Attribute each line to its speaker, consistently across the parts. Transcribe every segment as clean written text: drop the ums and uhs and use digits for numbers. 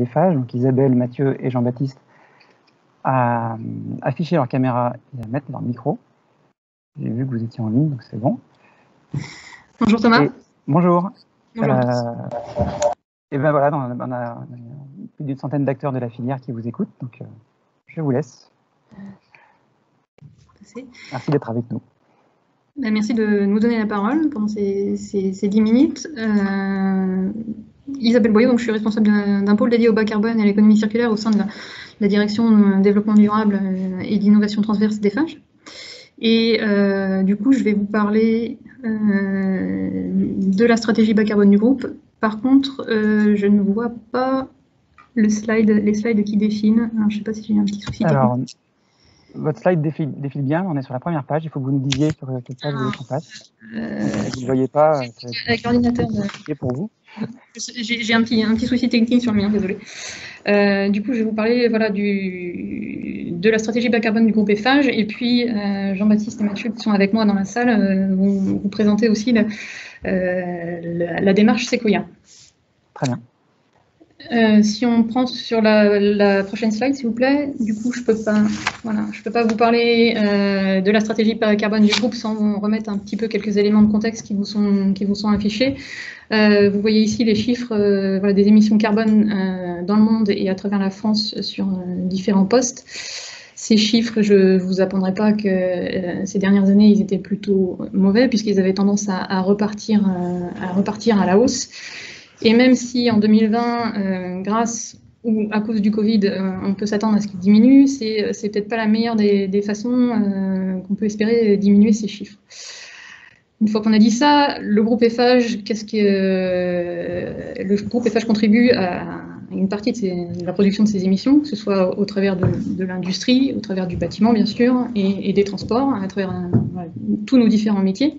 Speaker 1: d'Eiffage, donc Isabelle, Mathieu et Jean-Baptiste, à afficher leur caméra et à mettre leur micro. J'ai vu que vous étiez en ligne, donc c'est bon.
Speaker 2: Bonjour Thomas.
Speaker 1: Bonjour.
Speaker 2: Bonjour.
Speaker 1: Et ben voilà, on a plus d'une centaine d'acteurs de la filière qui vous écoutent, donc je vous laisse. Merci d'être avec nous.
Speaker 2: Merci de nous donner la parole pendant ces 10 minutes. Isabelle Boyot, donc je suis responsable d'un pôle dédié au bas carbone et à l'économie circulaire au sein de la direction développement durable et d'innovation transverse d'Eiffage. Et du coup, je vais vous parler de la stratégie bas carbone du groupe. Par contre, je ne vois pas les slides qui défilent. Alors, je ne sais pas si j'ai un petit souci technique.
Speaker 1: Votre slide défile bien, on est sur la première page, il faut que vous nous disiez sur quelle page vous voulez qu'on passe. Si vous ne voyez pas,
Speaker 2: avec l'ordinateur.
Speaker 1: C'est pour vous.
Speaker 2: J'ai un petit souci technique sur le mien, désolé. Du coup, je vais vous parler voilà, de la stratégie bas carbone du groupe Eiffage, et puis Jean-Baptiste et Mathieu qui sont avec moi dans la salle vont vous présenter aussi la démarche Sequoia.
Speaker 1: Très bien.
Speaker 2: Si on prend sur la prochaine slide, s'il vous plaît, du coup, je peux pas vous parler de la stratégie carbone du groupe sans remettre un petit peu quelques éléments de contexte qui vous sont affichés. Vous voyez ici les chiffres voilà, des émissions carbone dans le monde et à travers la France sur différents postes. Ces chiffres, je ne vous apprendrai pas que ces dernières années, ils étaient plutôt mauvais puisqu'ils avaient tendance à repartir à la hausse. Et même si en 2020, grâce ou à cause du Covid, on peut s'attendre à ce qu'ils diminuent, c'est peut-être pas la meilleure des façons qu'on peut espérer diminuer ces chiffres. Une fois qu'on a dit ça, le groupe Eiffage, le groupe Eiffage contribue à une partie de la production de ces émissions, que ce soit au travers de l'industrie, au travers du bâtiment bien sûr, et des transports, à travers tous nos différents métiers.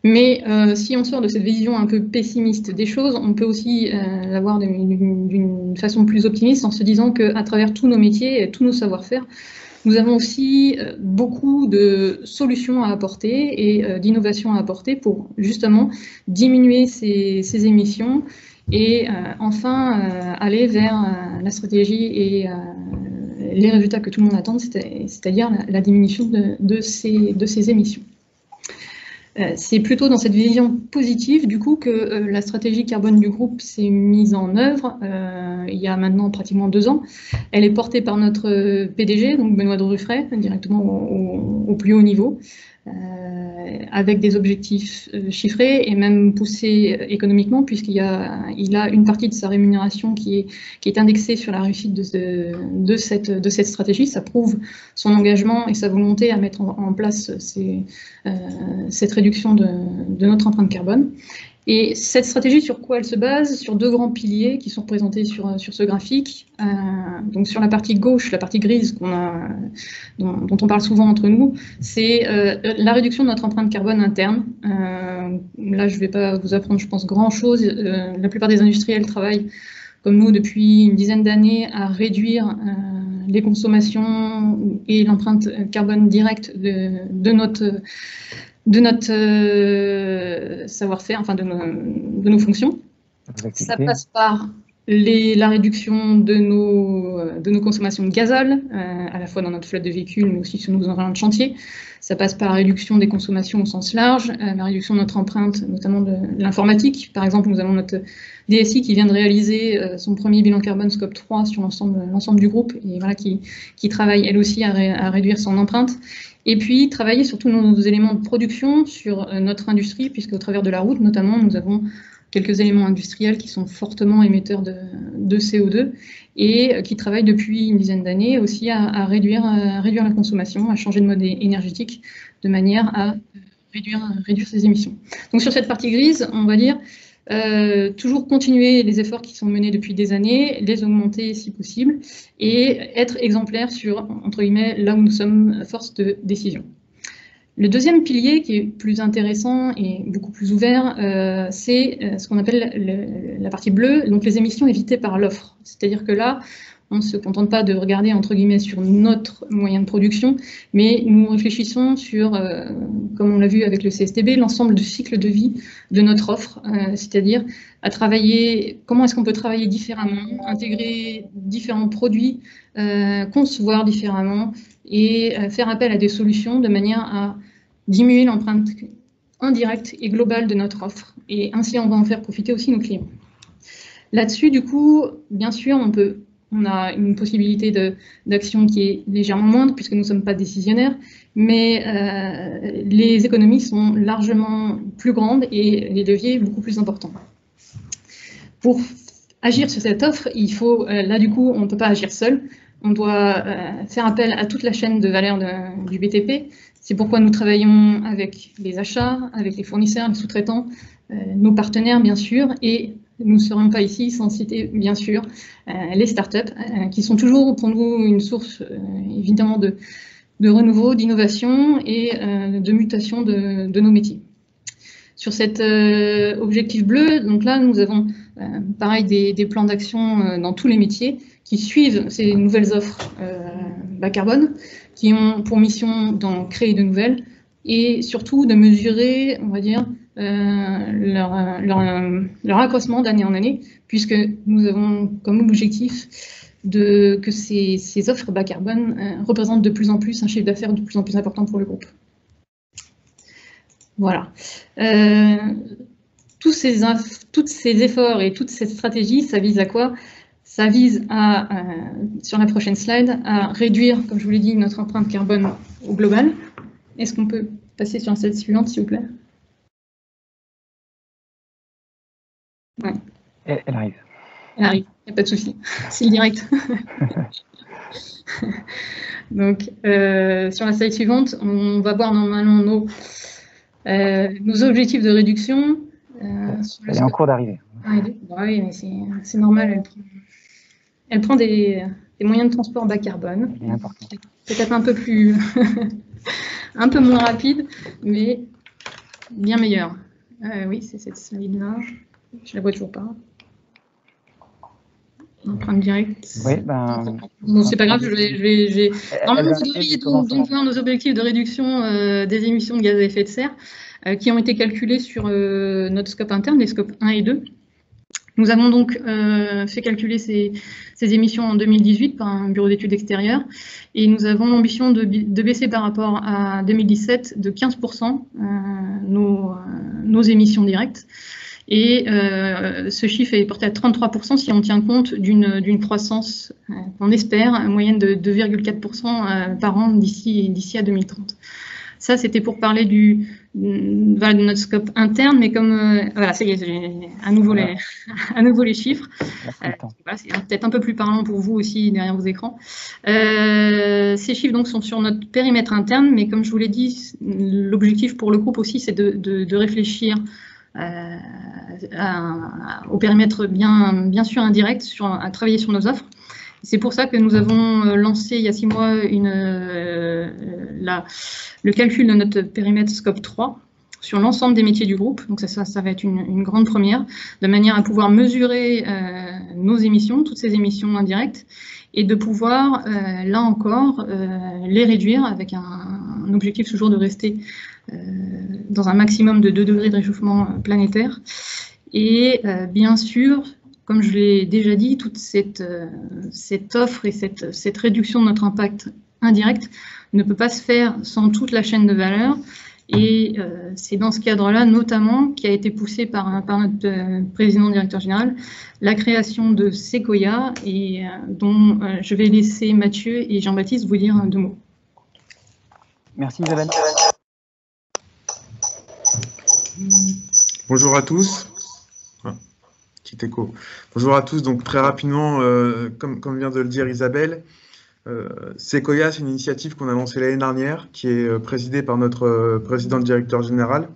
Speaker 2: Mais si on sort de cette vision un peu pessimiste des choses, on peut aussi l'avoir d'une façon plus optimiste en se disant qu'à travers tous nos métiers et tous nos savoir-faire, nous avons aussi beaucoup de solutions à apporter et d'innovations à apporter pour justement diminuer ces émissions et enfin aller vers la stratégie et les résultats que tout le monde attend, c'est-à-dire la diminution de ces émissions. C'est plutôt dans cette vision positive du coup que la stratégie carbone du groupe s'est mise en œuvre il y a maintenant pratiquement 2 ans. Elle est portée par notre PDG, donc Benoît de Ruffray, directement au plus haut niveau, avec des objectifs chiffrés et même poussés économiquement, puisqu'il a une partie de sa rémunération qui est indexée sur la réussite de cette stratégie. Ça prouve son engagement et sa volonté à mettre en place cette réduction de notre empreinte carbone. Et cette stratégie, sur quoi elle se base? Sur 2 grands piliers qui sont représentés sur ce graphique. Donc sur la partie gauche, la partie grise dont on parle souvent entre nous, c'est la réduction de notre empreinte carbone interne. Là, je ne vais pas vous apprendre, je pense, grand-chose. La plupart des industriels travaillent, comme nous, depuis une dizaine d'années, à réduire les consommations et l'empreinte carbone directe de notre savoir-faire, enfin de nos fonctions. Ça passe par la réduction de nos consommations de gazole, à la fois dans notre flotte de véhicules, mais aussi sur nos engins de chantier. Ça passe par la réduction des consommations au sens large, la réduction de notre empreinte, notamment de l'informatique. Par exemple, nous avons notre DSI qui vient de réaliser son premier bilan carbone Scope 3 sur l'ensemble du groupe, et voilà, qui travaille elle aussi à réduire son empreinte. Et puis, travailler sur tous nos éléments de production, sur notre industrie, puisque au travers de la route, notamment, nous avons quelques éléments industriels qui sont fortement émetteurs de CO2 et qui travaillent depuis une dizaine d'années aussi à réduire la consommation, à changer de mode énergétique de manière à réduire ces émissions. Donc sur cette partie grise, on va dire toujours continuer les efforts qui sont menés depuis des années, les augmenter si possible et être exemplaire sur, entre guillemets, là où nous sommes force de décision. Le deuxième pilier qui est plus intéressant et beaucoup plus ouvert, c'est ce qu'on appelle la partie bleue, donc les émissions évitées par l'offre. C'est-à-dire que là, On ne se contente pas de regarder, entre guillemets, sur notre moyen de production, mais nous réfléchissons sur, comme on l'a vu avec le CSTB, l'ensemble du cycle de vie de notre offre, c'est-à-dire à travailler, comment est-ce qu'on peut travailler différemment, intégrer différents produits, concevoir différemment et faire appel à des solutions de manière à diminuer l'empreinte indirecte et globale de notre offre. Et ainsi, on va en faire profiter aussi nos clients. Là-dessus, du coup, bien sûr, on a une possibilité d'action qui est légèrement moindre puisque nous ne sommes pas décisionnaires, mais les économies sont largement plus grandes et les leviers beaucoup plus importants. Pour agir sur cette offre, il faut, là du coup, on ne peut pas agir seul, on doit faire appel à toute la chaîne de valeur du BTP. C'est pourquoi nous travaillons avec les achats, avec les fournisseurs, les sous-traitants, nos partenaires bien sûr, et nous ne serions pas ici sans citer bien sûr les startups, qui sont toujours pour nous une source évidemment de renouveau, d'innovation et de mutation de nos métiers. Sur cet objectif bleu, donc là nous avons pareil des plans d'action dans tous les métiers qui suivent ces nouvelles offres bas carbone, qui ont pour mission d'en créer de nouvelles et surtout de mesurer, on va dire, leur accroissement d'année en année, puisque nous avons comme objectif que ces offres bas carbone représentent de plus en plus un chiffre d'affaires de plus en plus important pour le groupe. Voilà. Tous ces efforts et toute cette stratégie, ça vise à quoi? Ça vise à, sur la prochaine slide, à réduire, comme je vous l'ai dit, notre empreinte carbone au global. Est-ce qu'on peut passer sur la slide suivante, s'il vous plaît? Ouais.
Speaker 1: Elle arrive.
Speaker 2: Elle arrive, il n'y a pas de souci. C'est le direct. Donc, sur la slide suivante, on va voir normalement nos objectifs de réduction.
Speaker 1: Elle est en cours d'arrivée.
Speaker 2: Oui, mais c'est normal. Elle prend des moyens de transport bas carbone. Peut-être un peu plus, un peu moins rapide, mais bien meilleur. Oui, c'est cette slide-là. Je la vois toujours pas. Empreinte directe.
Speaker 1: Oui,
Speaker 2: bon, c'est pas grave, normalement, vous devriez donc voir nos objectifs de réduction des émissions de gaz à effet de serre qui ont été calculés sur notre scope interne, les scopes 1 et 2. Nous avons donc fait calculer ces émissions en 2018 par un bureau d'études extérieures et nous avons l'ambition de baisser par rapport à 2017 de 15% nos émissions directes. Et ce chiffre est porté à 33% si on tient compte d'une croissance qu'on espère, en moyenne de 2,4% par an d'ici à 2030. Ça, c'était pour parler de notre scope interne, mais comme voilà, ça y est, j'ai à nouveau les chiffres. Voilà, c'est peut-être un peu plus parlant pour vous aussi derrière vos écrans. Ces chiffres donc sont sur notre périmètre interne, mais comme je vous l'ai dit, l'objectif pour le groupe aussi, c'est de réfléchir au périmètre bien sûr indirect, à travailler sur nos offres. C'est pour ça que nous avons lancé il y a 6 mois le calcul de notre périmètre Scope 3 sur l'ensemble des métiers du groupe. Donc ça va être une grande première, de manière à pouvoir mesurer nos émissions, toutes ces émissions indirectes, et de pouvoir, là encore, les réduire avec un objectif toujours de rester dans un maximum de 2 degrés de réchauffement planétaire. Et bien sûr, comme je l'ai déjà dit, toute cette offre et cette réduction de notre impact indirect ne peut pas se faire sans toute la chaîne de valeur. Et c'est dans ce cadre-là, notamment, qui a été poussé par notre président directeur général, la création de Sequoia, et dont je vais laisser Mathieu et Jean-Baptiste vous dire 2 mots.
Speaker 1: Merci Isabelle.
Speaker 3: Bonjour à tous. Petit écho. Bonjour à tous. Donc très rapidement, comme vient de le dire Isabelle, Sequoia, c'est une initiative qu'on a lancée l'année dernière, qui est présidée par notre président directeur général,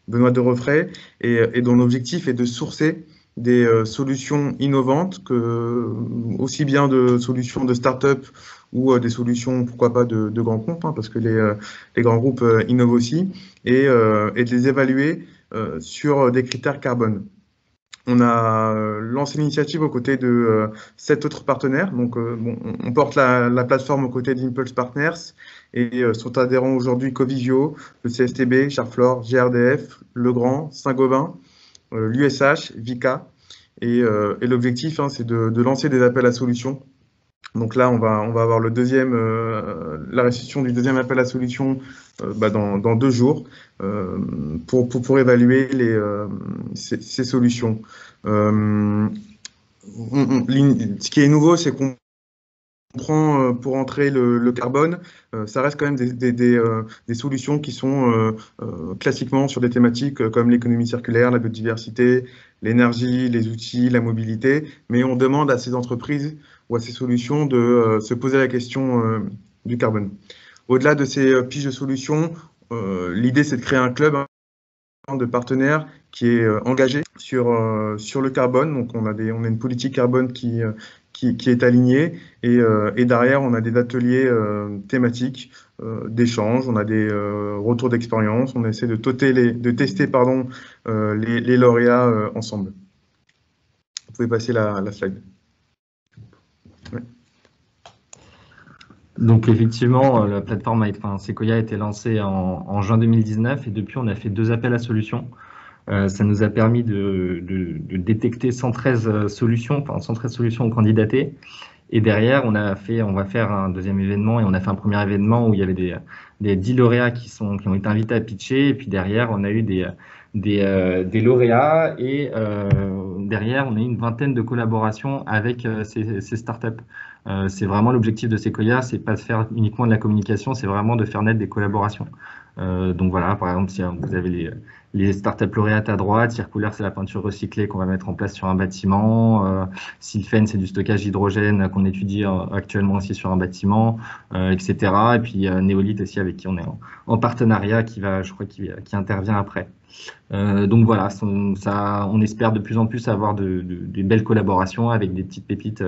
Speaker 3: Benoît Derefray, et dont l'objectif est de sourcer des solutions innovantes, aussi bien de solutions de start-up ou des solutions, pourquoi pas, de grands comptes, parce que les grands groupes innovent aussi, et de les évaluer sur des critères carbone. On a lancé l'initiative aux côtés de 7 autres partenaires. Donc, on porte la plateforme aux côtés d'Impulse Partners et sont adhérents aujourd'hui Covivio, le CSTB, Charflor, GRDF, Legrand, Saint-Gobain, l'USH, Vica. Et l'objectif, c'est de lancer des appels à solutions. Donc là, on va avoir la restitution du deuxième appel à solutions dans 2 jours pour évaluer ces solutions. Ce qui est nouveau, c'est qu'on prend pour entrer le carbone, ça reste quand même des solutions qui sont classiquement sur des thématiques comme l'économie circulaire, la biodiversité, l'énergie, les outils, la mobilité, mais on demande à ces entreprises ou à ces solutions de se poser la question du carbone. Au-delà de ces piges de solutions, l'idée c'est de créer un club de partenaires qui est engagé sur le carbone. Donc on a une politique carbone qui est alignée et derrière on a des ateliers thématiques d'échange, on a des retours d'expérience, on essaie de tester les lauréats ensemble. Vous pouvez passer la slide. Ouais.
Speaker 4: Donc effectivement, la plateforme Sequoia a été lancée en juin 2019 et depuis on a fait 2 appels à solutions. Ça nous a permis de détecter 113 solutions, 113 solutions candidatées. Et derrière, on va faire un deuxième événement et on a fait un premier événement où il y avait des 10 lauréats qui ont été invités à pitcher. Et puis derrière, on a eu des lauréats et derrière, on a eu une vingtaine de collaborations avec ces startups. C'est vraiment l'objectif de Sequoia, c'est pas de faire uniquement de la communication, c'est vraiment de faire naître des collaborations. Donc voilà, par exemple, si vous avez les startups lauréates à droite, Circulaire, c'est la peinture recyclée qu'on va mettre en place sur un bâtiment, Sylphen, c'est du stockage d'hydrogène qu'on étudie actuellement aussi sur un bâtiment, etc. Et puis Néolith aussi, avec qui on est en partenariat, qui intervient après. Donc voilà, on espère de plus en plus avoir des belles collaborations avec des petites pépites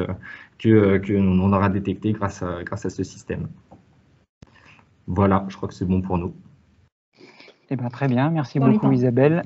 Speaker 4: que on aura détectées grâce à ce système. Voilà, je crois que c'est bon pour nous.
Speaker 1: Eh bien, très bien, merci beaucoup Isabelle.